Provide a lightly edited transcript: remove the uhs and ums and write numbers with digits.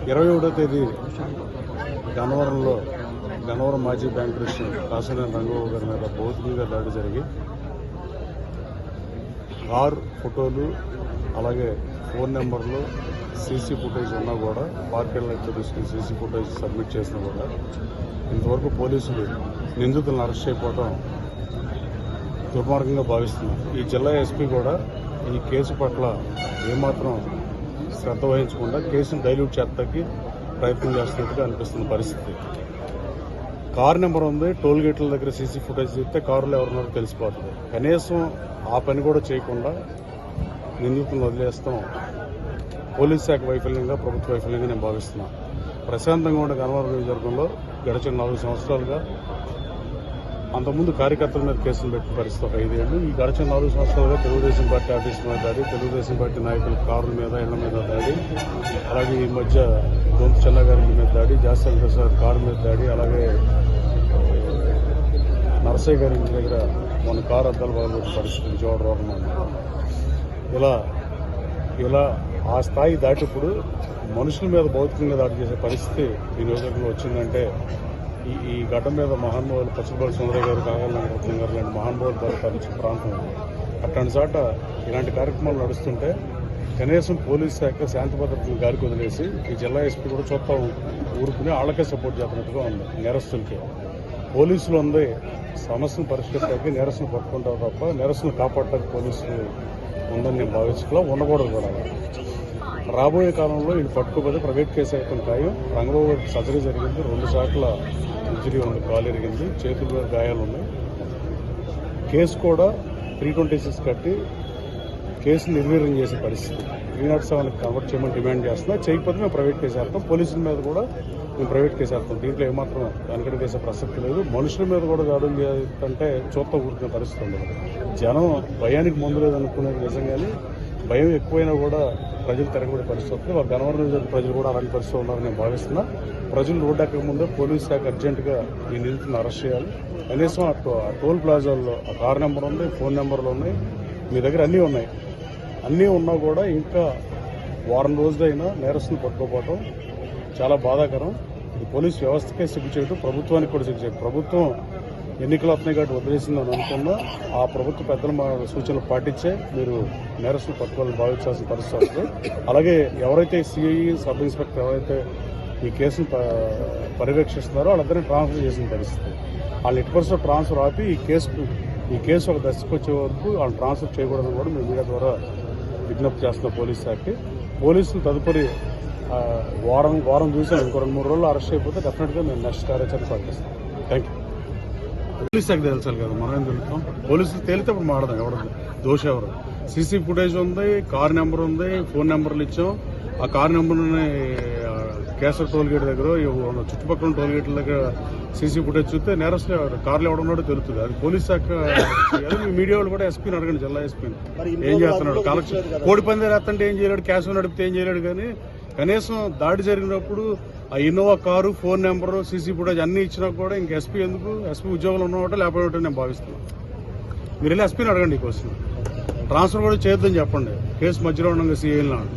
21వ తేదీ గన్నవరం మాజీ బ్యాంక్ ప్రెసిడెంట్ కాసినేని రంగబాబు గారి మీద భౌతికంగా దాడి జరిగి కార్ ఫోటోలు అలాగే ఫోన్ నెంబర్లు సీసీ ఫుటేజ్ ఉన్నా కూడా పార్టీలకు తీసుకుని సీసీ ఫుటేజ్ సబ్మిట్ చేసినా కూడా ఇంతవరకు పోలీసులు నిందితులను అరెస్ట్ చేయకపోవడం దుర్మార్గంగా భావిస్తున్నారు. ఈ జిల్లా ఎస్పీ కూడా ఈ కేసు పట్ల ఏమాత్రం శ్రద్ధ వహించకుండా కేసును డైల్యూట్ చేస్తాకి ప్రయత్నం చేస్తున్నట్టుగా అనిపిస్తున్న పరిస్థితి. కారు నెంబర్ ఉంది, టోల్ గేట్ల దగ్గర సీసీ ఫుటేజ్ చూస్తే కారులో ఎవరున్నారో తెలిసిపోతుంది. కనీసం ఆ పని కూడా చేయకుండా నిందితులను వదిలేస్తాం పోలీస్ శాఖ వైఫల్యంగా, ప్రభుత్వ వైఫల్యంగా నేను భావిస్తున్నాను. ప్రశాంతంగా ఉండే గన్నవరం నియోజకవర్గంలో గడిచిన 4 సంవత్సరాలుగా అంతకుముందు కార్యకర్తల మీద కేసులు పెట్టిన పరిస్థితి ఒక 5 ఏళ్ళు. ఈ గడిచిన 4 సంవత్సరాలుగా తెలుగుదేశం పార్టీ ఆఫీస్ మీద దాడి, తెలుగుదేశం పార్టీ నాయకుల కారుల మీద, ఇళ్ల మీద దాడి, అలాగే ఈ మధ్య గొంతు చెన్నగారి మీద దాడి, జాస్తి ప్రసాద్ కారు మీద దాడి, అలాగే నరసయ్య గారి ఇంటి దగ్గర మన కారు అద్దాలు బాగా పరిస్థితి విజయవాడ రోడ్డు. ఇలా ఆ స్థాయి దాటిప్పుడు మనుషుల మీద భౌతికంగా దాడి చేసే పరిస్థితి ఈ నియోజకవర్గంలో వచ్చిందంటే ఈ ఘటన మీద మహానుభావులు పచ్చలపల్లి సుందరయ్య గారు, కాగల రత్నం గారు లాంటి మహానుభావులు పరిపాలించిన ప్రాంతం. అట్లాంటి చోట ఇలాంటి కార్యక్రమాలు నడుస్తుంటే కనీసం పోలీస్ శాఖ శాంతి భద్రతను గారికి వదిలేసి ఈ జిల్లా ఎస్పీ కూడా చూస్తా ఊరుకుని వాళ్ళకే సపోర్ట్ చేస్తున్నట్టుగా ఉంది. నేరస్తులకి పోలీసులు ఉంది సమస్యను పరిష్కరించడానికి, నేరస్తులు పట్టుకుంటారు తప్ప నేరస్తులను కాపాడటానికి పోలీసులు ఉందని నేను భావించకుండా ఉండకూడదు కూడా. రాబోయే కాలంలో ఇది పట్టుకోకపోతే ప్రైవేట్ కేసు అయితే ఖాయం. రంగబాబు గారికి సర్జరీ జరిగింది, 2 సార్ల ఇంజరీ ఉంది, కాలు ఎరిగింది, చేతుల మీద గాయాలు ఉన్నాయి. కేసు కూడా 326 కట్టి కేసును నిర్వీర్యం చేసే పరిస్థితి. 307కి కన్వర్ట్ చేయమని డిమాండ్ చేస్తున్నా. చేయకపోతే మేము ప్రైవేట్ కేసు వేస్తాం. పోలీసుల మీద కూడా మేము ప్రైవేట్ కేసు వేస్తాం. దీంట్లో ఏమాత్రం వెనకడి చేసే ప్రసక్తి లేదు. మనుషుల మీద కూడా దాడులు చేయాలంటే చూస్తా ఊరుకునే పరిస్థితి ఉండదు. జనం భయానికి ముందు లేదనుకునేది నిజంగానే భయం ఎక్కువైనా కూడా ప్రజలు తిరగబడే పరిస్థితి. వాళ్ళ గన్నవరం ప్రజలు కూడా అలాంటి పరిస్థితి ఉన్నారని నేను భావిస్తున్నా. ప్రజలు రోడ్డు ఎక్కక ముందే పోలీస్ శాఖ అర్జెంటుగా ఈ నిందితులను అరెస్ట్ చేయాలి. కనీసం ఆ టోల్ ప్లాజాల్లో ఆ కార్ నెంబర్ ఉంది, ఫోన్ నెంబర్లు ఉన్నాయి, మీ దగ్గర అన్నీ ఉన్నాయి. అన్నీ ఉన్నా కూడా ఇంకా వారం రోజులైనా నేరస్తులు పట్టుకోపోవడం చాలా బాధాకరం. ఇది పోలీస్ వ్యవస్థకే సిగ్గు చేయడం, ప్రభుత్వానికి కూడా సిగ్గు చేయడం. ప్రభుత్వం ఎన్నికలు వస్తున్నాయి కాబట్టి వదిలేసిందని అనుకున్నా ఆ ప్రభుత్వ పెద్దల సూచనలు పాటించే మీరు నేరస్తులు పట్టుకోవాలని భావించాల్సిన పరిస్థితి వస్తుంది. అలాగే ఎవరైతే సిఐ, సబ్ ఇన్స్పెక్టర్ ఎవరైతే ఈ కేసును పర్యవేక్షిస్తున్నారో వాళ్ళందరినీ ట్రాన్స్ఫర్ చేసిన పరిస్థితి. వాళ్ళు ఎట్టి పరిస్థితుల్లో ట్రాన్స్ఫర్ ఆపి ఈ కేసు ఒక దశకు వచ్చే వరకు వాళ్ళు ట్రాన్స్ఫర్ చేయకూడదని కూడా మేము మీడియా ద్వారా విజ్ఞప్తి చేస్తున్నాం పోలీస్ శాఖకి. పోలీసులు తదుపరి వారం చూసాం, ఇంకో 2-3 రోజులు అరెస్ట్ అయిపోతే డెఫినెట్గా మేము నెక్స్ట్ కార్యాచరణ పాటిస్తాం. Thank you. పోలీస్ శాఖ తెలుసాలి కదా, మనం ఏం తెలుస్తాం. పోలీసులు తేలితే ఇప్పుడు మాడదాం ఎవరు దోష ఎవరు. సీసీ ఫుటేజ్ ఉంది, కార్ నెంబర్ ఉంది, ఫోన్ నెంబర్లు ఇచ్చాం. ఆ కార్ నెంబర్ని కేసర్ టోల్ గేట్ దగ్గర చుట్టుపక్కల టోల్ గేట్ల దగ్గర సీసీ ఫుటేజ్ చూస్తే నేరస్తులు కార్లు ఎవడున్నాడో తెలుస్తుంది. అది పోలీస్ శాఖ. మీ మీడియా వాళ్ళు కూడా ఎస్పీని అడగండి, జిల్లా ఎస్పీని ఏం చేస్తున్నాడు. కలెక్షన్ కోడి పంది రాత్తంటే ఏం చేయలేడు, క్యాష్ నడిపితే ఏం చేయలేడు. కానీ కనీసం దాడి జరిగినప్పుడు ఆ Innova car, phone number, CC footage అన్ని ఇచ్చినా కూడా ఇంక ఎస్పీ ఎందుకు? ఎస్పీ ఉద్యోగంలో ఉన్నవాటో లేకపోతే నేను భావిస్తున్నాను. మీరు వెళ్ళి ఎస్పీని అడగండి ఈ క్వశ్చన్. ట్రాన్స్ఫర్ కూడా చేయొద్దని చెప్పండి. కేసు మధ్యలో ఉండగా సీఐలను